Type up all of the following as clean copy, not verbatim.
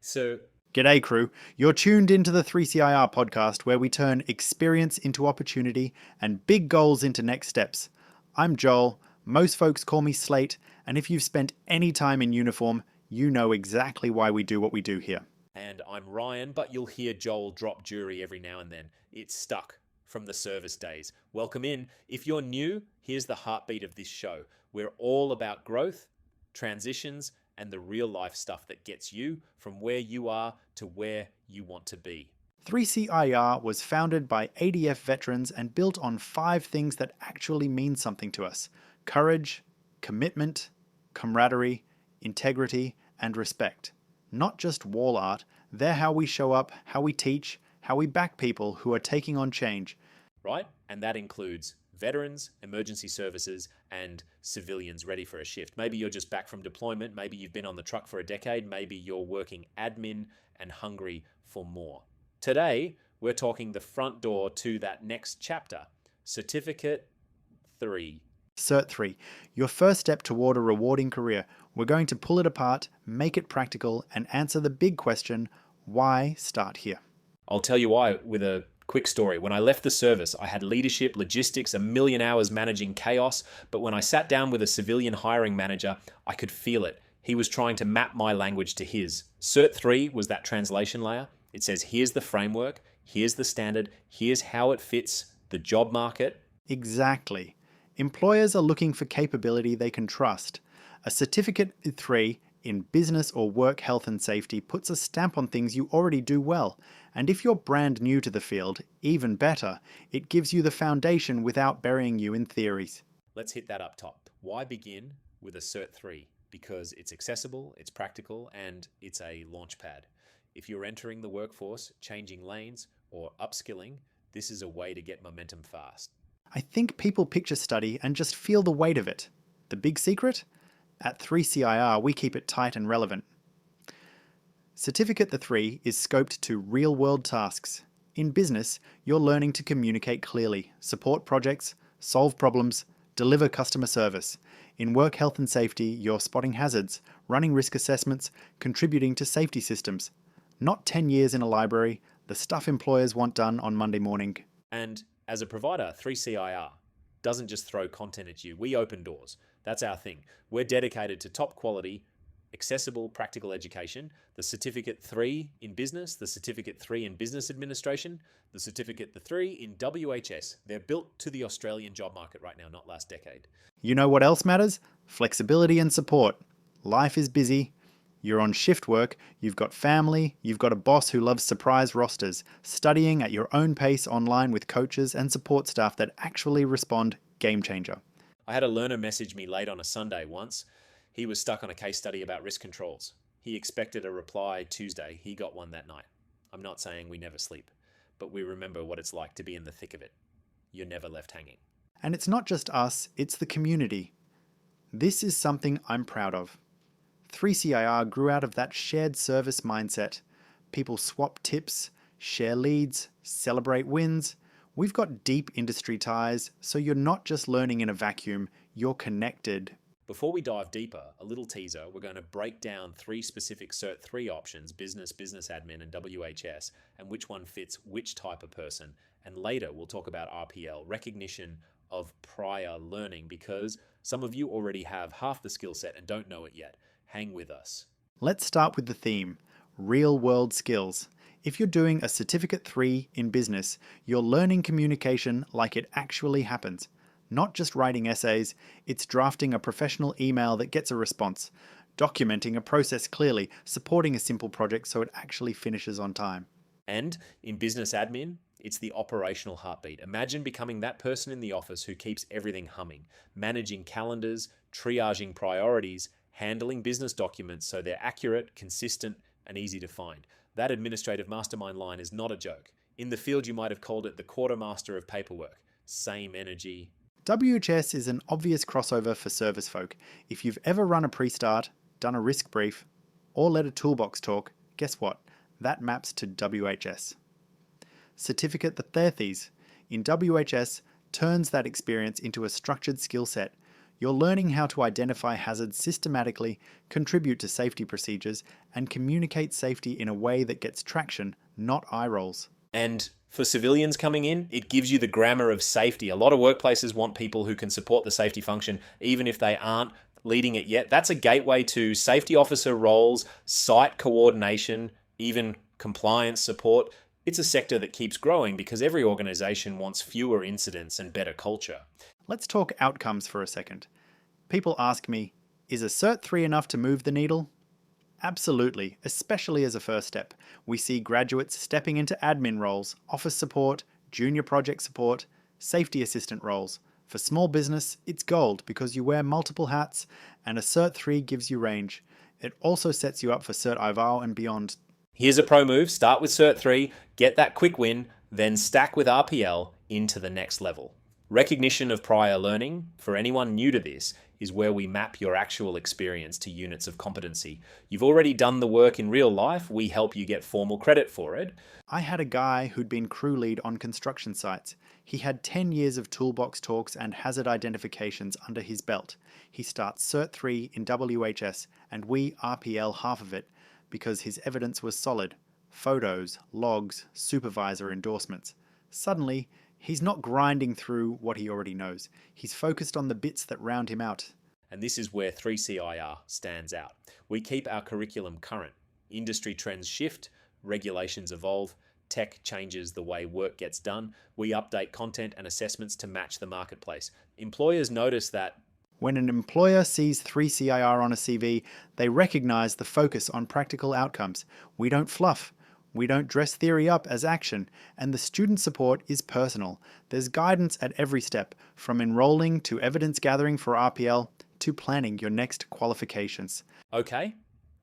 So, G'day crew, you're tuned into the 3CIR podcast where we turn experience into opportunity and big goals into next steps. I'm Joel, most folks call me Slate, and if you've spent any time in uniform, you know exactly why we do what we do here. and I'm Ryan, but you'll hear Joel drop jury every now and then. It's stuck from the service days. Welcome in. If you're new, here's the heartbeat of this show. We're all about growth, transitions, and the real life stuff that gets you from where you are to where you want to be. 3CIR was founded by ADF veterans and built on 5 things that actually mean something to us: courage, commitment, camaraderie, integrity, and respect. Not just wall art, they're how we show up, how we teach, how we back people who are taking on change. Right? And that includes veterans, emergency services, and civilians ready for a shift. Maybe you're just back from deployment, maybe you've been on the truck for a decade, maybe you're working admin and hungry for more. Today, we're talking the front door to that next chapter, Certificate 3. Cert III, your first step toward a rewarding career. We're going to pull it apart, make it practical, and answer the big question, why start here? I'll tell you why with a quick story. When I left the service, I had leadership, logistics, a million hours managing chaos, but when I sat down with a civilian hiring manager, I could feel it. He was trying to map my language to his. Cert 3 was that translation layer. It says, here's the framework, here's the standard, here's how it fits the job market. Exactly. Employers are looking for capability they can trust. A Certificate 3 in business or work health and safety puts a stamp on things you already do well. And if you're brand new to the field, even better, it gives you the foundation without burying you in theories. Let's hit that up top. Why begin with a Cert 3? Because it's accessible, it's practical, and it's a launch pad. If you're entering the workforce, changing lanes, or upskilling, this is a way to get momentum fast. I think people picture study and just feel the weight of it. The big secret? At 3CIR, we keep it tight and relevant. Certificate 3 is scoped to real-world tasks. In business, you're learning to communicate clearly, support projects, solve problems, deliver customer service. In work health and safety, you're spotting hazards, running risk assessments, contributing to safety systems. Not 10 years in a library, the stuff employers want done on Monday morning. And as a provider, 3CIR doesn't just throw content at you. We open doors. That's our thing. We're dedicated to top quality, accessible, practical education. The Certificate 3 in business, the Certificate 3 in business administration, the Certificate 3 in WHS. They're built to the Australian job market right now, not last decade. You know what else matters? Flexibility and support. Life is busy. You're on shift work, you've got family, you've got a boss who loves surprise rosters, studying at your own pace online with coaches and support staff that actually respond. Game changer. I had a learner message me late on a Sunday once. He was stuck on a case study about risk controls. He expected a reply Tuesday. He got one that night. I'm not saying we never sleep, but we remember what it's like to be in the thick of it. You're never left hanging. And it's not just us, it's the community. This is something I'm proud of. 3CIR grew out of that shared service mindset. People swap tips, share leads, celebrate wins. We've got deep industry ties, so you're not just learning in a vacuum, you're connected. Before we dive deeper, a little teaser, we're going to break down 3 specific Cert 3 options, business, business admin, and WHS, and which one fits which type of person. And later we'll talk about RPL, recognition of prior learning, because some of you already have half the skill set and don't know it yet. Hang with us. Let's start with the theme, real-world skills. If you're doing a Certificate 3 in business, you're learning communication like it actually happens. Not just writing essays, it's drafting a professional email that gets a response, documenting a process clearly, supporting a simple project so it actually finishes on time. And in business admin, it's the operational heartbeat. Imagine becoming that person in the office who keeps everything humming, managing calendars, triaging priorities, handling business documents so they're accurate, consistent, and easy to find. That administrative mastermind line is not a joke. In the field, you might have called it the quartermaster of paperwork. Same energy. WHS is an obvious crossover for service folk. If you've ever run a pre-start, done a risk brief, or led a toolbox talk, guess what? That maps to WHS. Certificate the Therthes in WHS turns that experience into a structured skill set. You're learning how to identify hazards systematically, contribute to safety procedures, and communicate safety in a way that gets traction, not eye rolls. And for civilians coming in, it gives you the grammar of safety. A lot of workplaces want people who can support the safety function, even if they aren't leading it yet. That's a gateway to safety officer roles, site coordination, even compliance support. It's a sector that keeps growing because every organization wants fewer incidents and better culture. Let's talk outcomes for a second. People ask me, is a Cert III enough to move the needle? Absolutely, especially as a first step. We see graduates stepping into admin roles, office support, junior project support, safety assistant roles. For small business, it's gold because you wear multiple hats, and a Cert III gives you range. It also sets you up for Cert IV and beyond. Here's a pro move. Start with Cert III, get that quick win, then stack with RPL into the next level. Recognition of prior learning, for anyone new to this, is where we map your actual experience to units of competency. You've already done the work in real life, we help you get formal credit for it. I had a guy who'd been crew lead on construction sites. He had 10 years of toolbox talks and hazard identifications under his belt. He starts Cert III in WHS, and we RPL half of it because his evidence was solid. Photos, logs, supervisor endorsements. Suddenly, he's not grinding through what he already knows. He's focused on the bits that round him out. And this is where 3CIR stands out. We keep our curriculum current. Industry trends shift, regulations evolve, tech changes the way work gets done. We update content and assessments to match the marketplace. Employers notice that when an employer sees 3CIR on a CV, they recognize the focus on practical outcomes. We don't fluff. We don't dress theory up as action, and the student support is personal. There's guidance at every step, from enrolling to evidence gathering for RPL to planning your next qualifications. Okay,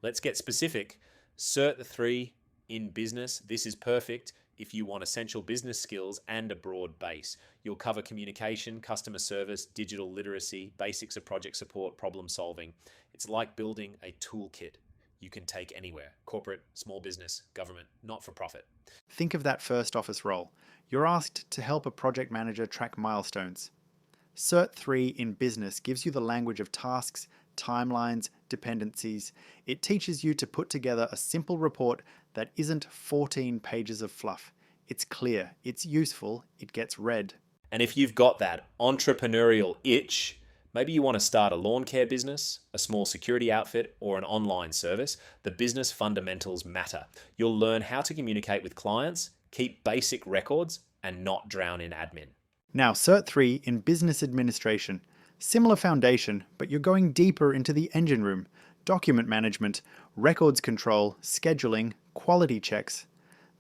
let's get specific. Cert III in business, this is perfect if you want essential business skills and a broad base. You'll cover communication, customer service, digital literacy, basics of project support, problem solving. It's like building a toolkit you can take anywhere. Corporate, small business, government, not-for-profit. Think of that first office role. You're asked to help a project manager track milestones. Cert III in business gives you the language of tasks, timelines, dependencies. It teaches you to put together a simple report that isn't 14 pages of fluff. It's clear, it's useful, it gets read. And if you've got that entrepreneurial itch, maybe you want to start a lawn care business, a small security outfit, or an online service, the business fundamentals matter. You'll learn how to communicate with clients, keep basic records, and not drown in admin. Now, Cert III in business administration. Similar foundation, but you're going deeper into the engine room. Document management, records control, scheduling, quality checks.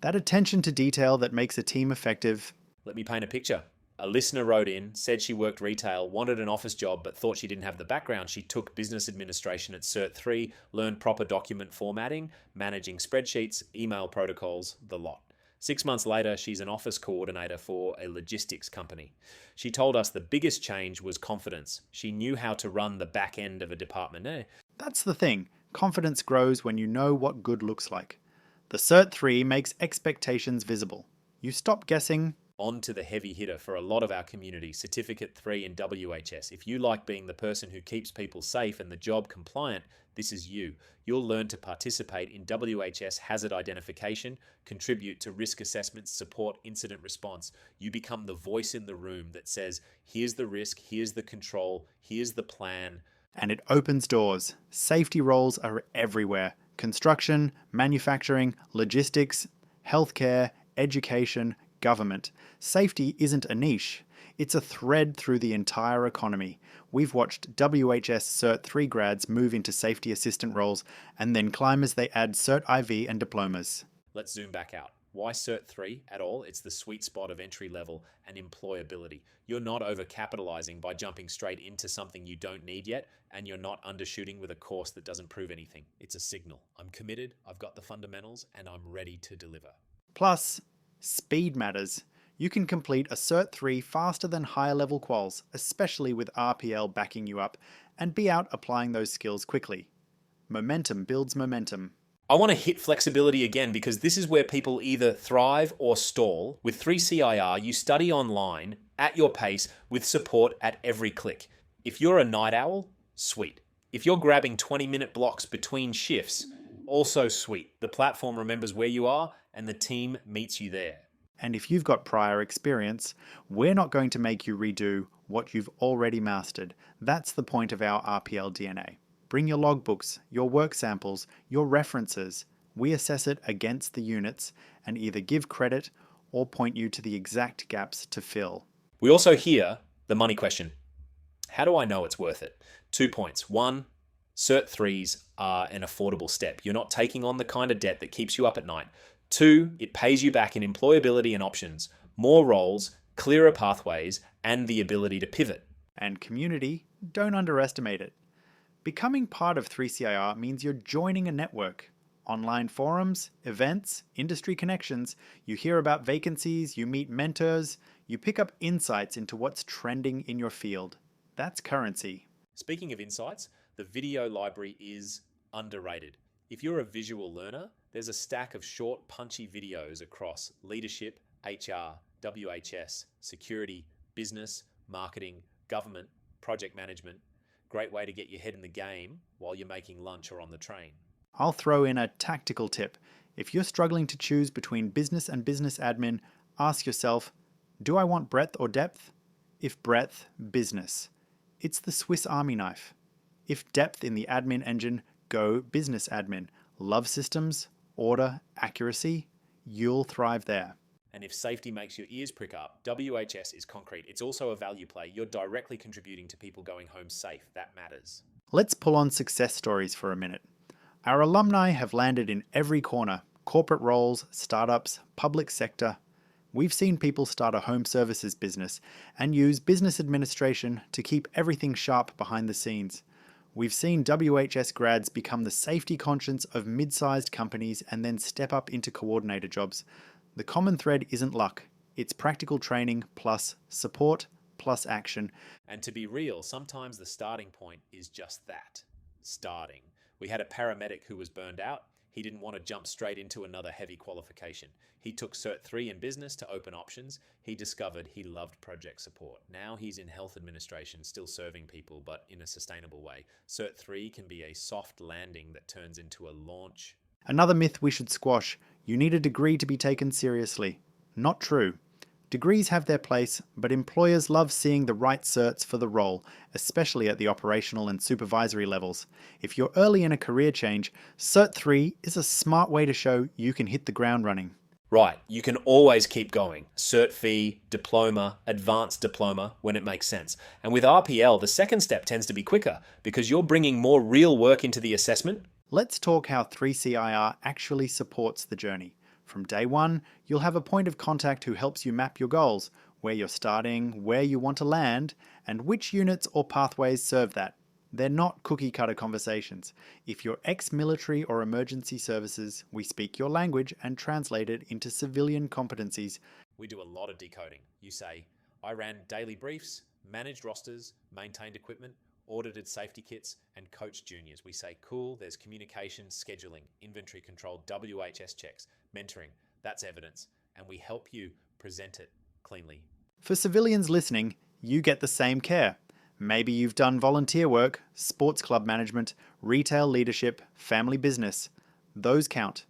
That attention to detail that makes a team effective. Let me paint a picture. A listener wrote in, said she worked retail, wanted an office job, but thought she didn't have the background. She took business administration at Cert III, learned proper document formatting, managing spreadsheets, email protocols, the lot. 6 months later, she's an office coordinator for a logistics company. She told us the biggest change was confidence. She knew how to run the back end of a department. That's the thing. Confidence grows when you know what good looks like. The Cert III makes expectations visible. You stop guessing. On to the heavy hitter for a lot of our community, Certificate 3 in WHS. If you like being the person who keeps people safe and the job compliant, this is you. You'll learn to participate in WHS hazard identification, contribute to risk assessments, support incident response. You become the voice in the room that says, here's the risk, here's the control, here's the plan. And it opens doors. Safety roles are everywhere. Construction, manufacturing, logistics, healthcare, education, government. Safety isn't a niche. It's a thread through the entire economy. We've watched WHS Cert III grads move into safety assistant roles and then climb as they add Cert IV and diplomas. Let's zoom back out. Why Cert III at all? It's the sweet spot of entry level and employability. You're not overcapitalizing by jumping straight into something you don't need yet, and you're not undershooting with a course that doesn't prove anything. It's a signal. I'm committed, I've got the fundamentals, and I'm ready to deliver. Plus, speed matters. You can complete a Cert III faster than higher level quals, especially with RPL backing you up, and be out applying those skills quickly. Momentum builds momentum. I want to hit flexibility again because this is where people either thrive or stall. With 3CIR, you study online at your pace with support at every click. If you're a night owl, sweet. If you're grabbing 20-minute blocks between shifts, also sweet. The platform remembers where you are and the team meets you there. And if you've got prior experience, we're not going to make you redo what you've already mastered. That's the point of our RPL DNA. Bring your logbooks, your work samples, your references. We assess it against the units and either give credit or point you to the exact gaps to fill. We also hear the money question. How do I know it's worth it? 2 points. 1, Cert 3s are an affordable step. You're not taking on the kind of debt that keeps you up at night. 2, it pays you back in employability and options, more roles, clearer pathways, and the ability to pivot. And community, don't underestimate it. Becoming part of 3CIR means you're joining a network. Online forums, events, industry connections, you hear about vacancies, you meet mentors, you pick up insights into what's trending in your field. That's currency. Speaking of insights, the video library is underrated. If you're a visual learner, there's a stack of short, punchy videos across leadership, HR, WHS, security, business, marketing, government, project management. Great way to get your head in the game while you're making lunch or on the train. I'll throw in a tactical tip. If you're struggling to choose between business and business admin, ask yourself, do I want breadth or depth? If breadth, business. It's the Swiss Army knife. If depth in the admin engine, go business admin. Love systems, order, accuracy, you'll thrive there. And if safety makes your ears prick up, WHS is concrete. It's also a value play. You're directly contributing to people going home safe. That matters. Let's pull on success stories for a minute. Our alumni have landed in every corner: corporate roles, startups, public sector. We've seen people start a home services business and use business administration to keep everything sharp behind the scenes. We've seen WHS grads become the safety conscience of mid-sized companies and then step up into coordinator jobs. The common thread isn't luck. It's practical training plus support plus action. And to be real, sometimes the starting point is just that, starting. We had a paramedic who was burned out. He didn't want to jump straight into another heavy qualification. He took Cert 3 in business to open options. He discovered he loved project support. Now he's in health administration, still serving people, but in a sustainable way. Cert 3 can be a soft landing that turns into a launch. Another myth we should squash: you need a degree to be taken seriously. Not true. Degrees have their place, but employers love seeing the right certs for the role, especially at the operational and supervisory levels. If you're early in a career change, Cert 3 is a smart way to show you can hit the ground running. Right, you can always keep going. Cert fee, diploma, advanced diploma when it makes sense. And with RPL, the second step tends to be quicker because you're bringing more real work into the assessment. Let's talk how 3CIR actually supports the journey. From day one, you'll have a point of contact who helps you map your goals, where you're starting, where you want to land, and which units or pathways serve that. They're not cookie-cutter conversations. If you're ex-military or emergency services, we speak your language and translate it into civilian competencies. We do a lot of decoding. You say, I ran daily briefs, managed rosters, maintained equipment, audited safety kits, and coached juniors. We say, cool, there's communication, scheduling, inventory control, WHS checks, mentoring. That's evidence. And we help you present it cleanly. For civilians listening, you get the same care. Maybe you've done volunteer work, sports club management, retail leadership, family business. Those count.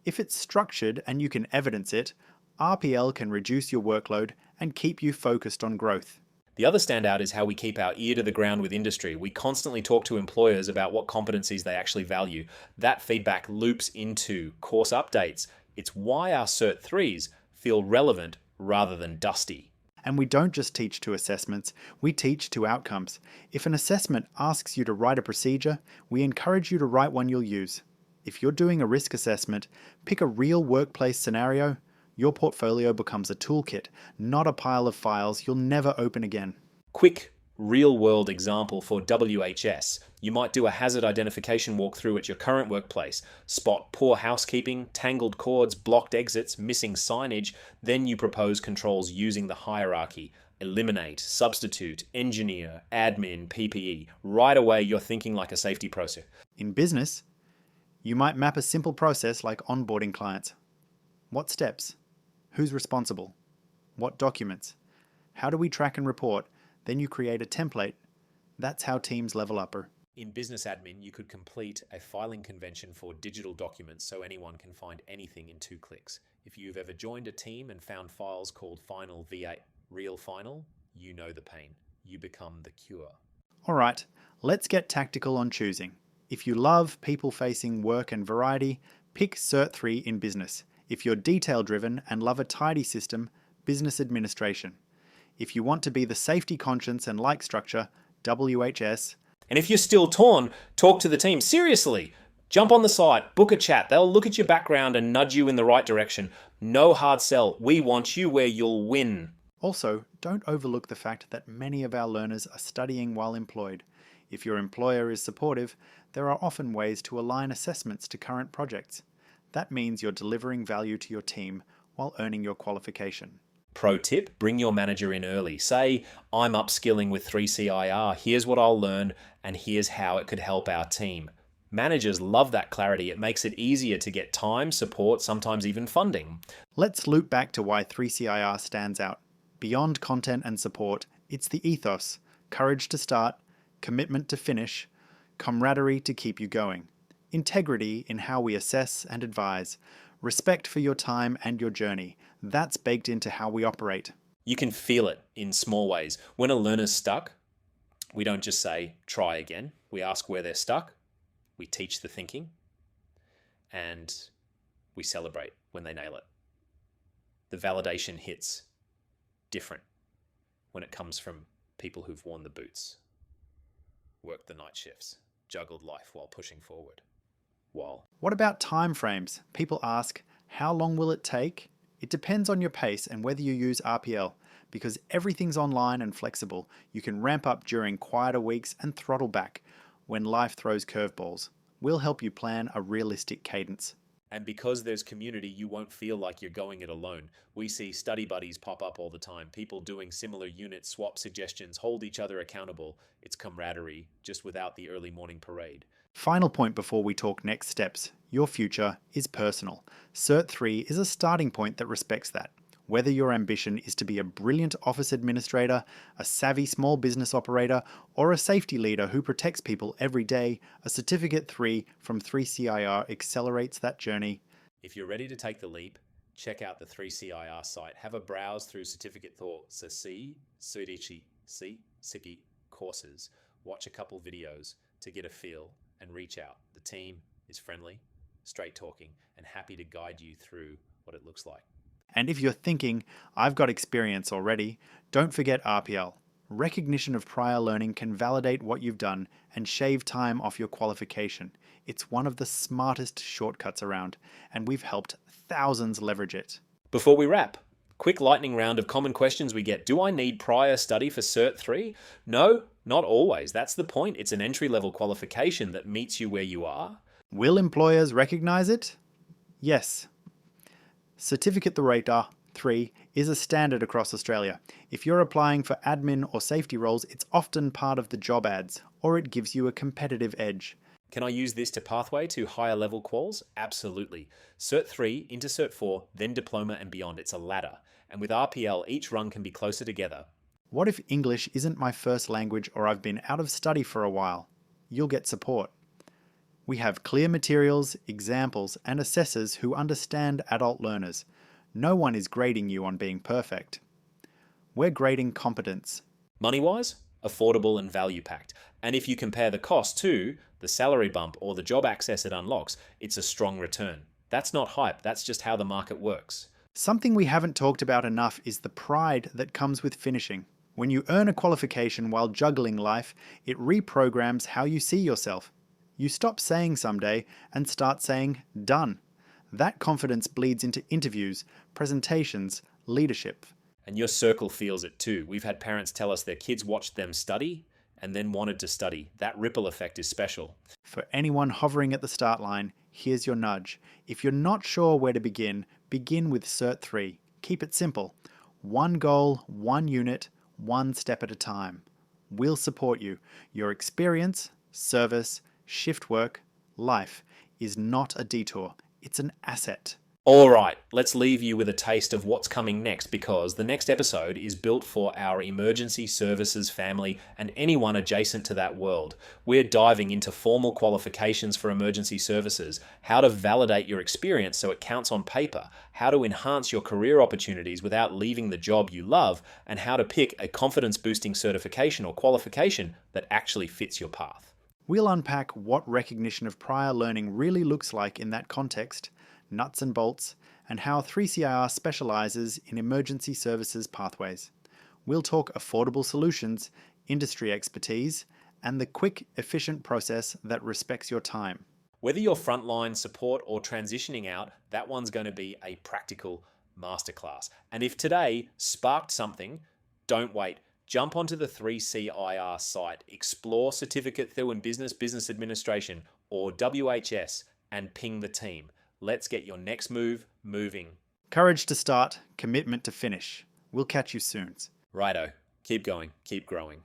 If it's structured and you can evidence it, RPL can reduce your workload and keep you focused on growth. The other standout is how we keep our ear to the ground with industry. We constantly talk to employers about what competencies they actually value. That feedback loops into course updates. It's why our Cert 3s feel relevant rather than dusty. And we don't just teach to assessments, we teach to outcomes. If an assessment asks you to write a procedure, we encourage you to write one you'll use. If you're doing a risk assessment, pick a real workplace scenario. Your portfolio becomes a toolkit, not a pile of files you'll never open again. Quick, real-world example for WHS. You might do a hazard identification walkthrough at your current workplace, spot poor housekeeping, tangled cords, blocked exits, missing signage, then you propose controls using the hierarchy. Eliminate, substitute, engineer, admin, PPE. Right away, you're thinking like a safety process. In business, you might map a simple process like onboarding clients. What steps? Who's responsible? What documents? How do we track and report? Then you create a template. That's how teams level up. In business admin, you could complete a filing convention for digital documents so anyone can find anything in 2 clicks. If you've ever joined a team and found files called Final V8 Real Final, you know the pain. You become the cure. Alright, let's get tactical on choosing. If you love people-facing work and variety, pick Cert III in business. If you're detail-driven and love a tidy system, business administration. If you want to be the safety conscious and like structure, WHS. And if you're still torn, talk to the team. Seriously, jump on the site, book a chat. They'll look at your background and nudge you in the right direction. No hard sell. We want you where you'll win. Also, don't overlook the fact that many of our learners are studying while employed. If your employer is supportive, there are often ways to align assessments to current projects. That means you're delivering value to your team while earning your qualification. Pro tip, bring your manager in early. Say, I'm upskilling with 3CIR. Here's what I'll learn, and here's how it could help our team. Managers love that clarity. It makes it easier to get time, support, sometimes even funding. Let's loop back to why 3CIR stands out. Beyond content and support, it's the ethos, courage to start, commitment to finish, camaraderie to keep you going, integrity in how we assess and advise, respect for your time and your journey. That's baked into how we operate. You can feel it in small ways. When a learner's stuck, we don't just say, try again. We ask where they're stuck, we teach the thinking, and we celebrate when they nail it. The validation hits different when it comes from people who've worn the boots, worked the night shifts, juggled life while pushing forward. What about time frames? People ask, how long will it take? It depends on your pace and whether you use RPL. Because everything's online and flexible, you can ramp up during quieter weeks and throttle back when life throws curveballs. We'll help you plan a realistic cadence. And because there's community, you won't feel like you're going it alone. We see study buddies pop up all the time. People doing similar units, swap suggestions, hold each other accountable. It's camaraderie, just without the early morning parade. Final point before we talk next steps. Your future is personal. Cert III is a starting point that respects that. Whether your ambition is to be a brilliant office administrator, a savvy small business operator, or a safety leader who protects people every day, a Certificate 3 from 3CIR accelerates that journey. If you're ready to take the leap, check out the 3CIR site. Have a browse through Certificate Thoughts, Siki courses. Watch a couple videos to get a feel and reach out. The team is friendly, straight talking, and happy to guide you through what it looks like. And if you're thinking, I've got experience already, don't forget RPL. Recognition of prior learning can validate what you've done and shave time off your qualification. It's one of the smartest shortcuts around, and we've helped thousands leverage it. Before we wrap, quick lightning round of common questions we get. Do I need prior study for Cert III? No, not always. That's the point. It's an entry-level qualification that meets you where you are. Will employers recognize it? Yes. Certificate Thereita 3 is a standard across Australia. If you're applying for admin or safety roles, it's often part of the job ads, or it gives you a competitive edge. Can I use this to pathway to higher level quals? Absolutely. Cert 3 into Cert 4, then diploma and beyond. It's a ladder. And with RPL, each rung can be closer together. What if English isn't my first language or I've been out of study for a while? You'll get support. We have clear materials, examples, and assessors who understand adult learners. No one is grading you on being perfect. We're grading competence. Money-wise, affordable and value-packed. And if you compare the cost to the salary bump or the job access it unlocks, it's a strong return. That's not hype, that's just how the market works. Something we haven't talked about enough is the pride that comes with finishing. When you earn a qualification while juggling life, it reprograms how you see yourself. You stop saying someday and start saying done. That confidence bleeds into interviews, presentations, leadership. And your circle feels it too. We've had parents tell us their kids watched them study and then wanted to study. That ripple effect is special. For anyone hovering at the start line, here's your nudge. If you're not sure where to begin with Cert 3. Keep it simple. One goal, one unit, one step at a time. We'll support you. Your experience, service, shift work, life is not a detour. It's an asset. All right, let's leave you with a taste of what's coming next because the next episode is built for our emergency services family and anyone adjacent to that world. We're diving into formal qualifications for emergency services, how to validate your experience so it counts on paper, how to enhance your career opportunities without leaving the job you love, and how to pick a confidence boosting certification or qualification that actually fits your path. We'll unpack what recognition of prior learning really looks like in that context, nuts and bolts, and how 3CIR specialises in emergency services pathways. We'll talk affordable solutions, industry expertise, and the quick, efficient process that respects your time. Whether you're frontline support or transitioning out, that one's going to be a practical masterclass. And if today sparked something, don't wait. Jump onto the 3CIR site, explore Certificate II in Business Administration, or WHS, and ping the team. Let's get your next move moving. Courage to start, commitment to finish. We'll catch you soon. Righto. Keep going. Keep growing.